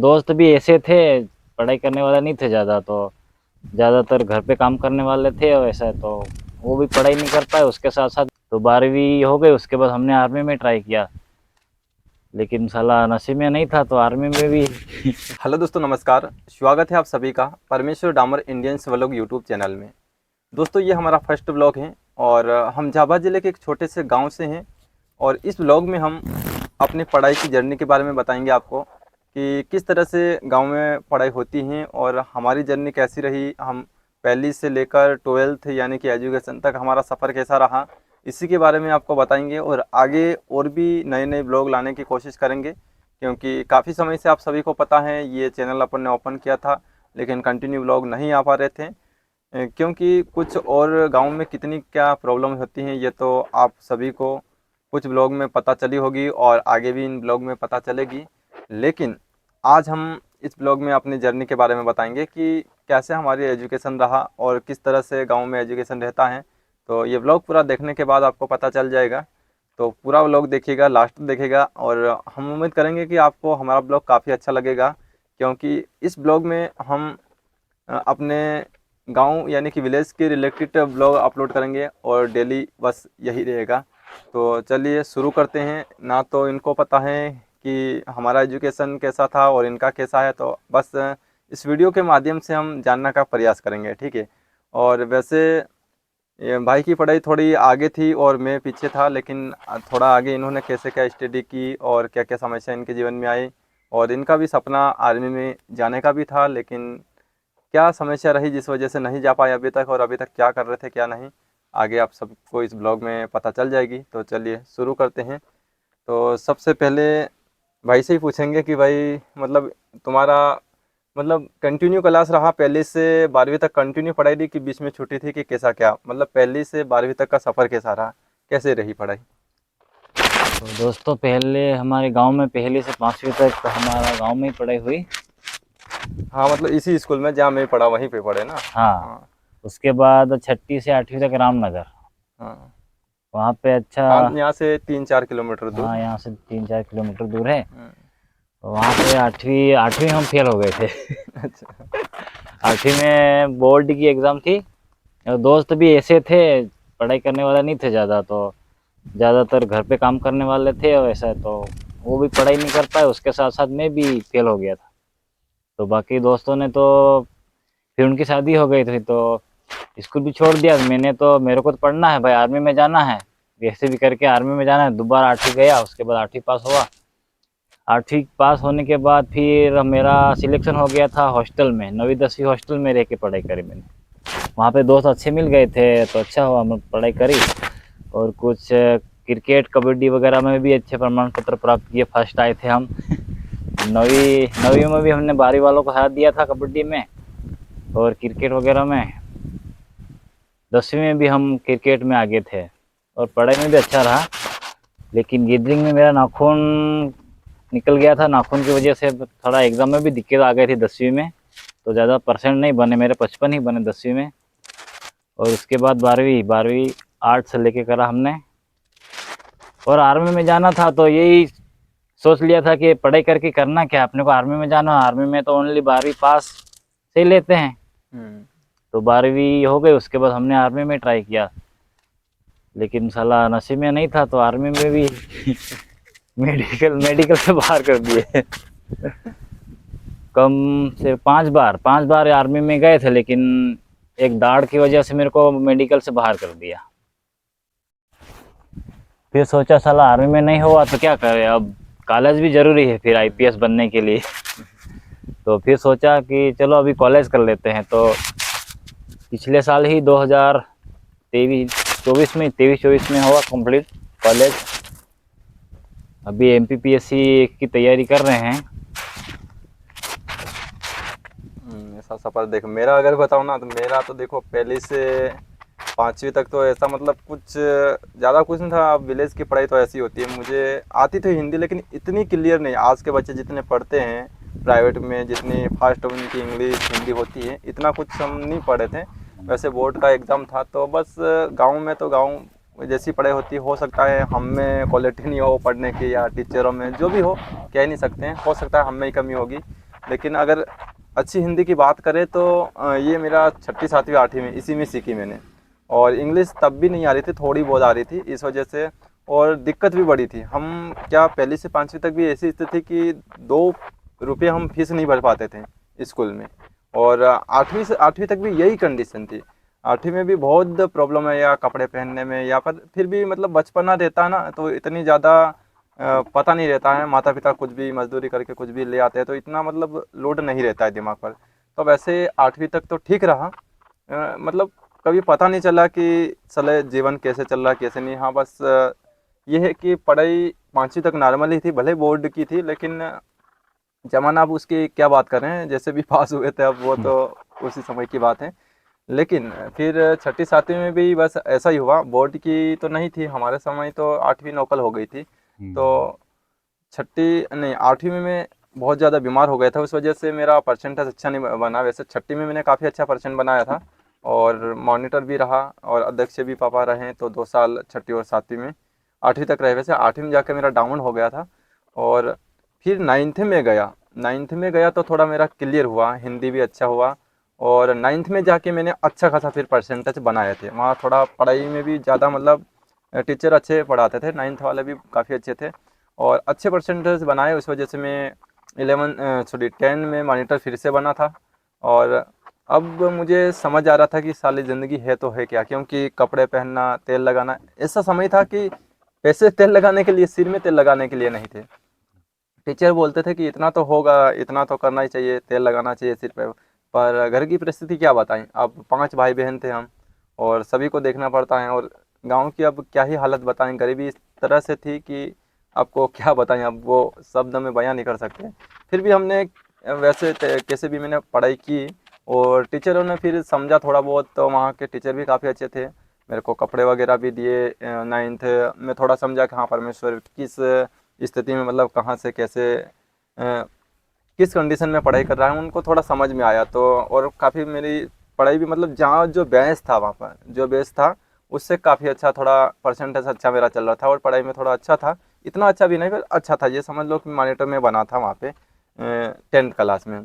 दोस्त भी ऐसे थे, पढ़ाई करने वाला नहीं थे ज़्यादा, तो ज़्यादातर घर पे काम करने वाले थे वैसा, तो वो भी पढ़ाई नहीं कर पाए। उसके साथ साथ तो 12वीं हो गई, उसके बाद हमने आर्मी में ट्राई किया, लेकिन साला नसीब में नहीं था तो आर्मी में भी। हेलो दोस्तों, नमस्कार। स्वागत है आप सभी का परमेश्वर डामर इंडियंस व्लॉग यूट्यूब चैनल में। दोस्तों, ये हमारा फर्स्ट व्लॉग है और हम झाबा ज़िले के एक छोटे से गांव से हैं। और इस व्लॉग में हम अपनी पढ़ाई की जर्नी के बारे में बताएंगे आपको कि किस तरह से गांव में पढ़ाई होती है और हमारी जर्नी कैसी रही। हम पहली से लेकर 12th यानी कि एजुकेशन तक हमारा सफ़र कैसा रहा, इसी के बारे में आपको बताएंगे। और आगे और भी नए नए ब्लॉग लाने की कोशिश करेंगे, क्योंकि काफ़ी समय से आप सभी को पता है ये चैनल अपन ने ओपन किया था, लेकिन कंटिन्यू ब्लॉग नहीं आ पा रहे थे क्योंकि कुछ और गांव में कितनी क्या प्रॉब्लम होती हैं ये तो आप सभी को कुछ ब्लॉग में पता चली होगी और आगे भी इन ब्लॉग में पता चलेगी। लेकिन आज हम इस ब्लॉग में अपनी जर्नी के बारे में बताएंगे कि कैसे हमारी एजुकेशन रहा और किस तरह से गांव में एजुकेशन रहता है। तो ये ब्लॉग पूरा देखने के बाद आपको पता चल जाएगा, तो पूरा व्लॉग देखिएगा, लास्ट देखिएगा। और हम उम्मीद करेंगे कि आपको हमारा ब्लॉग काफ़ी अच्छा लगेगा, क्योंकि इस ब्लॉग में हम अपने गांव यानी कि विलेज के रिलेटेड ब्लॉग अपलोड करेंगे और डेली बस यही रहेगा। तो चलिए शुरू करते हैं। ना तो इनको पता है कि हमारा एजुकेशन कैसा था और इनका कैसा है, तो बस इस वीडियो के माध्यम से हम जानने का प्रयास करेंगे, ठीक है। और वैसे ये भाई की पढ़ाई थोड़ी आगे थी और मैं पीछे था, लेकिन थोड़ा आगे इन्होंने कैसे क्या स्टडी की और क्या क्या समस्या इनके जीवन में आई। और इनका भी सपना आर्मी में जाने का भी था, लेकिन क्या समस्या रही जिस वजह से नहीं जा पाए अभी तक, और अभी तक क्या कर रहे थे क्या नहीं, आगे आप सबको इस ब्लॉग में पता चल जाएगी। तो चलिए शुरू करते हैं। तो सबसे पहले भाई से ही पूछेंगे कि भाई मतलब तुम्हारा मतलब कंटिन्यू क्लास रहा पहली से 12वीं तक, कंटिन्यू पढ़ाई रही कि बीच में छुट्टी थी कि कैसा क्या, मतलब पहली से 12वीं तक का सफ़र कैसा रहा, कैसे रही पढ़ाई? तो दोस्तों, पहले हमारे गांव में पहली से 5वीं तक हमारा गांव में ही पढ़ाई हुई। हाँ, मतलब इसी स्कूल में जहाँ मैं पढ़ा वहीं पे पढ़े ना। हाँ, हाँ। उसके बाद 6ठी से 8वीं तक रामनगर, हाँ। वहाँ पे अच्छा। हाँ, यहाँ से 3-4 किलोमीटर दूर। हाँ, यहाँ से 3-4 किलोमीटर दूर है। हम्म। तो वहाँ पे 8वीं 8वीं हम फेल हो गए थे। अच्छा। 8वीं में बोर्ड की एग्ज़ाम थी, और दोस्त भी ऐसे थे, पढ़ाई करने वाला नहीं थे ज़्यादा, तो ज़्यादातर घर पे काम करने वाले थे वैसा, तो वो भी पढ़ाई नहीं कर पाए। उसके साथ साथ मैं भी फेल हो गया था। तो बाकी दोस्तों ने तो फिर उनकी शादी हो गई थी, तो स्कूल भी छोड़ दिया मैंने। तो मेरे को तो पढ़ना है भाई, आर्मी में जाना है, कैसे भी करके आर्मी में जाना है। दोबारा 8वीं गया, उसके बाद 8वीं पास हुआ। 8वीं पास होने के बाद फिर मेरा सिलेक्शन हो गया था हॉस्टल में, 9वीं 10वीं हॉस्टल में रह के पढ़ाई करी मैंने। वहाँ पे दोस्त अच्छे मिल गए थे, तो अच्छा हुआ, मैं पढ़ाई करी। और कुछ क्रिकेट कबड्डी वगैरह में भी अच्छे प्रमाण पत्र प्राप्त किए, फर्स्ट आए थे हम। 9वीं में भी हमने 12वीं वालों को हरा दिया था कबड्डी में और क्रिकेट वगैरह में। 10वीं में भी हम क्रिकेट में आगे थे और पढ़ाई में भी अच्छा रहा। लेकिन गैदरिंग में मेरा नाखून निकल गया था, नाखून की वजह से थोड़ा एग्ज़ाम में भी दिक्कत आ गई थी 10वीं में। तो ज़्यादा परसेंट नहीं बने मेरे, 55 ही बने 10वीं में। और उसके बाद 12वीं आर्ट से लेके करा हमने। और आर्मी में जाना था तो यही सोच लिया था कि पढ़ाई करके करना क्या, अपने को आर्मी में जाना। आर्मी में तो ओनली 12वीं पास से ही लेते हैं। हम्म। तो 12वीं हो गई, उसके बाद हमने आर्मी में ट्राई किया, लेकिन साला नसीब में नहीं था तो आर्मी में भी मेडिकल से बाहर कर दिए। कम से 5 बार आर्मी में गए थे, लेकिन एक दाढ़ की वजह से मेरे को मेडिकल से बाहर कर दिया। फिर सोचा साला आर्मी में नहीं हुआ तो क्या करें, अब कॉलेज भी ज़रूरी है फिर आईपीएस बनने के लिए। तो फिर सोचा कि चलो अभी कॉलेज कर लेते हैं। तो पिछले साल ही 2023-24 में 23-24 में हुआ कंप्लीट कॉलेज। अभी एमपीपीएससी की तैयारी कर रहे हैं। ऐसा सफ़र देख, मेरा अगर बताऊँ ना तो मेरा तो देखो पहले से 5वीं तक तो ऐसा मतलब कुछ ज़्यादा कुछ नहीं था। अब विलेज की पढ़ाई तो ऐसी होती है, मुझे आती थी हिंदी, लेकिन इतनी क्लियर नहीं। आज के बच्चे जितने पढ़ते हैं प्राइवेट में, जितनी फास्ट उनकी इंग्लिश हिंदी होती है, इतना कुछ हम नहीं पढ़े थे। वैसे बोर्ड का एग्ज़ाम था तो बस गांव में तो गांव जैसी पढ़ाई होती हो सकता है हम में क्वालिटी नहीं हो पढ़ने की या टीचरों में, जो भी हो कह नहीं सकते हैं, हो सकता है हम में ही कमी होगी। लेकिन अगर अच्छी हिंदी की बात करें तो ये मेरा 6ठी 7वीं 8वीं में इसी में सीखी मैंने। और इंग्लिश तब भी नहीं आ रही थी, थोड़ी बहुत आ रही थी इस वजह से। और दिक्कत भी बड़ी थी, हम क्या पहली से 5वीं तक भी ऐसी स्थिति थी कि 2 रुपये हम फीस नहीं भर पाते थे स्कूल में। और 8वीं से 8वीं तक भी यही कंडीशन थी। 8वीं में भी बहुत प्रॉब्लम है, या कपड़े पहनने में, या फिर भी मतलब बचपना रहता है ना, तो इतनी ज़्यादा पता नहीं रहता है। माता पिता कुछ भी मजदूरी करके कुछ भी ले आते हैं, तो इतना मतलब लोड नहीं रहता है दिमाग पर। तो वैसे 8वीं तक तो ठीक रहा, मतलब कभी पता नहीं चला कि साले जीवन कैसे चल रहा कैसे नहीं। हाँ बस ये है कि पढ़ाई 5वीं तक नॉर्मल ही थी, भले बोर्ड की थी, लेकिन जमाना अब उसकी क्या बात कर रहे हैं, जैसे भी पास हुए थे अब वो तो उसी समय की बात है। लेकिन फिर 6ठी 7वीं में भी बस ऐसा ही हुआ। बोर्ड की तो नहीं थी हमारे समय, तो 8वीं नौकल हो गई थी। तो 6ठी नहीं 8वीं में मैं बहुत ज़्यादा बीमार हो गया था, उस वजह से मेरा परसेंटेज अच्छा नहीं बना। वैसे 6ठी में मैंने काफ़ी अच्छा परसेंट बनाया था, और मॉनिटर भी रहा, और अध्यक्ष भी पापा रहे, तो 2 साल 6ठी और 7वीं में। 8वीं तक रहे। वैसे 8वीं में जाकर मेरा डाउन हो गया था। और फिर 9th में गया। 9th में गया तो थोड़ा मेरा क्लियर हुआ, हिंदी भी अच्छा हुआ। और 9th में जाके मैंने अच्छा खासा फिर परसेंटेज बनाए थे। वहाँ थोड़ा पढ़ाई में भी ज़्यादा मतलब टीचर अच्छे पढ़ाते थे, 9th वाले भी काफ़ी अच्छे थे, और अच्छे परसेंटेज बनाए। उस वजह से मैं 10 में मॉनिटर फिर से बना था। और अब मुझे समझ आ रहा था कि साली ज़िंदगी है तो है क्या, क्योंकि कपड़े पहनना, तेल लगाना, ऐसा समय था कि पैसे तेल लगाने के लिए, सिर में तेल लगाने के लिए नहीं थे। टीचर बोलते थे कि इतना तो होगा, इतना तो करना ही चाहिए, तेल लगाना चाहिए सिर पे। पर घर की परिस्थिति क्या बताएं, अब 5 भाई बहन थे हम, और सभी को देखना पड़ता है। और गांव की अब क्या ही हालत बताएं, गरीबी इस तरह से थी कि आपको क्या बताएं, अब वो शब्द में बयां नहीं कर सकते। फिर भी हमने वैसे कैसे भी मैंने पढ़ाई की, और टीचरों ने फिर समझा थोड़ा बहुत, तो वहाँ के टीचर भी काफ़ी अच्छे थे, मेरे को कपड़े वगैरह भी दिए। 9th में थोड़ा समझा कि हाँ परमेश्वर किस स्थिति में, मतलब कहाँ से कैसे किस कंडीशन में पढ़ाई कर रहा है, उनको थोड़ा समझ में आया। तो और काफ़ी मेरी पढ़ाई भी मतलब जहाँ जो बेस था, वहाँ पर जो बेस था उससे काफ़ी अच्छा, थोड़ा परसेंटेज अच्छा मेरा चल रहा था, और पढ़ाई में थोड़ा अच्छा था। इतना अच्छा भी नहीं पर अच्छा था, ये समझ लो कि मॉनिटर में बना था वहाँ पे 10th क्लास में।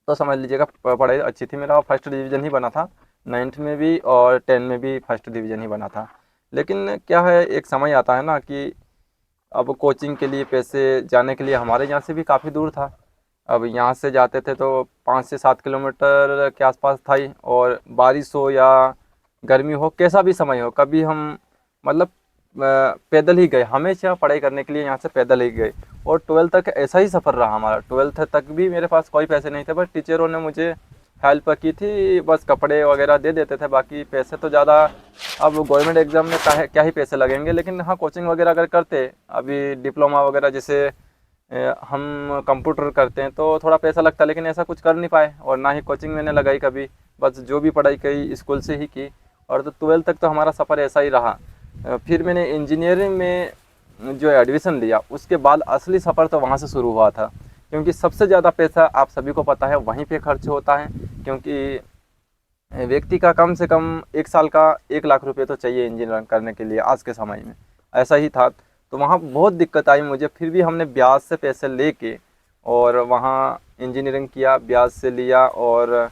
तो समझ लीजिएगा पढ़ाई अच्छी थी, मेरा फर्स्ट डिवीज़न ही बना था 9th में भी, और 10 में भी फर्स्ट डिवीज़न ही बना था। लेकिन क्या है, एक समय आता है ना कि अब कोचिंग के लिए पैसे, जाने के लिए हमारे यहाँ से भी काफ़ी दूर था। अब यहाँ से जाते थे तो 5 से 7 किलोमीटर के आसपास था ही, और बारिश हो या गर्मी हो, कैसा भी समय हो, कभी हम मतलब पैदल ही गए, हमेशा पढ़ाई करने के लिए यहाँ से पैदल ही गए। और 12th तक ऐसा ही सफ़र रहा हमारा। 12th तक भी मेरे पास कोई पैसे नहीं थे, बस टीचरों ने मुझे हेल्प की थी, बस कपड़े वगैरह दे देते थे, बाकी पैसे तो ज़्यादा, अब गवर्नमेंट एग्ज़ाम में क्या ही पैसे लगेंगे। लेकिन हाँ कोचिंग वगैरह अगर करते, अभी डिप्लोमा वगैरह जैसे हम कंप्यूटर करते हैं तो थोड़ा पैसा लगता है, लेकिन ऐसा कुछ कर नहीं पाए, और ना ही कोचिंग मैंने लगाई कभी, बस जो भी पढ़ाई की स्कूल से ही की। और तो 12th तक तो हमारा सफ़र ऐसा ही रहा। फिर मैंने इंजीनियरिंग में जो एडमिशन लिया, उसके बाद असली सफ़र तो वहाँ से शुरू हुआ था, क्योंकि सबसे ज़्यादा पैसा आप सभी को पता है वहीं पे खर्च होता है। क्योंकि व्यक्ति का कम से कम 1 साल का 1 लाख रुपए तो चाहिए इंजीनियरिंग करने के लिए आज के समय में, ऐसा ही था। तो वहाँ बहुत दिक्कत आई मुझे, फिर भी हमने ब्याज से पैसे लेके और वहाँ इंजीनियरिंग किया, ब्याज से लिया। और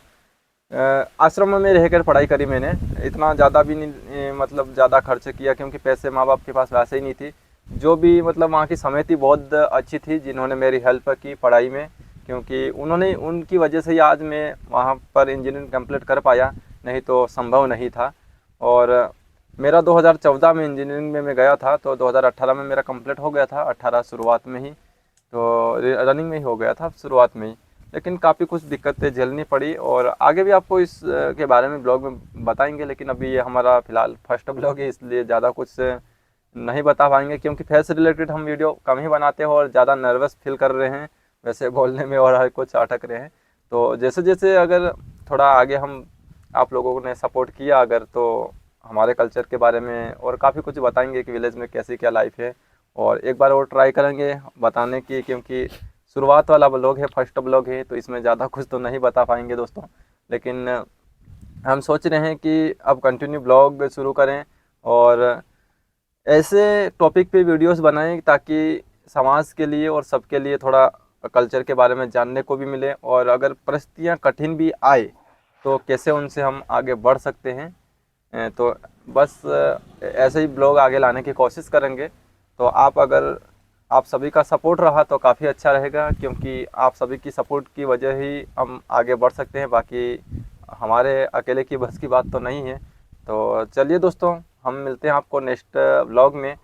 आश्रम में रहकर पढ़ाई करी मैंने, इतना ज़्यादा भी नहीं मतलब ज़्यादा खर्च किया, क्योंकि पैसे माँ बाप के पास वैसे ही नहीं थी। जो भी मतलब वहाँ की समिति बहुत अच्छी थी, जिन्होंने मेरी हेल्प की पढ़ाई में, क्योंकि उन्होंने, उनकी वजह से ही आज मैं वहाँ पर इंजीनियरिंग कंप्लीट कर पाया, नहीं तो संभव नहीं था। और मेरा 2014 में इंजीनियरिंग में मैं गया था, तो 2018 में मेरा कंप्लीट हो गया था, 18 शुरुआत में ही, तो रनिंग में ही हो गया था शुरुआत में ही। लेकिन काफ़ी कुछ दिक्कतें झेलनी पड़ी, और आगे भी आपको इस के बारे में ब्लॉग में बताएंगे। लेकिन अभी ये हमारा फ़िलहाल फर्स्ट ब्लॉग है, इसलिए ज़्यादा कुछ नहीं बता पाएंगे, क्योंकि फेस रिलेटेड हम वीडियो कम ही बनाते हैं, और ज़्यादा नर्वस फील कर रहे हैं वैसे बोलने में, और हर कुछ अटक रहे हैं। तो जैसे जैसे अगर थोड़ा आगे हम, आप लोगों ने सपोर्ट किया अगर, तो हमारे कल्चर के बारे में और काफ़ी कुछ बताएंगे कि विलेज में कैसी क्या लाइफ है। और एक बार और ट्राई करेंगे बताने की, क्योंकि शुरुआत वाला ब्लॉग है, फर्स्ट ब्लॉग है, तो इसमें ज़्यादा कुछ तो नहीं बता पाएंगे दोस्तों। लेकिन हम सोच रहे हैं कि अब कंटिन्यू ब्लॉग शुरू करें, और ऐसे टॉपिक पे वीडियोस बनाएं, ताकि समाज के लिए और सबके लिए थोड़ा कल्चर के बारे में जानने को भी मिले, और अगर परिस्थितियाँ कठिन भी आए तो कैसे उनसे हम आगे बढ़ सकते हैं। तो बस ऐसे ही ब्लॉग आगे लाने की कोशिश करेंगे। तो आप सभी का सपोर्ट रहा तो काफ़ी अच्छा रहेगा, क्योंकि आप सभी की सपोर्ट की वजह ही हम आगे बढ़ सकते हैं। बाकी हमारे अकेले की बस की बात तो नहीं है। तो चलिए दोस्तों, हम मिलते हैं आपको नेक्स्ट व्लॉग में,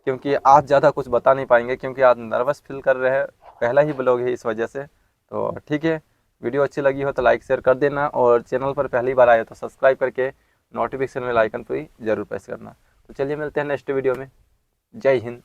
क्योंकि आज ज़्यादा कुछ बता नहीं पाएंगे, क्योंकि आज नर्वस फील कर रहे हैं, पहला ही ब्लॉग है इस वजह से। तो ठीक है, वीडियो अच्छी लगी हो तो लाइक शेयर कर देना, और चैनल पर पहली बार आए तो सब्सक्राइब करके नोटिफिकेशन में आइकन पर ही ज़रूर प्रेस करना। तो चलिए मिलते हैं नेक्स्ट वीडियो में। जय हिंद।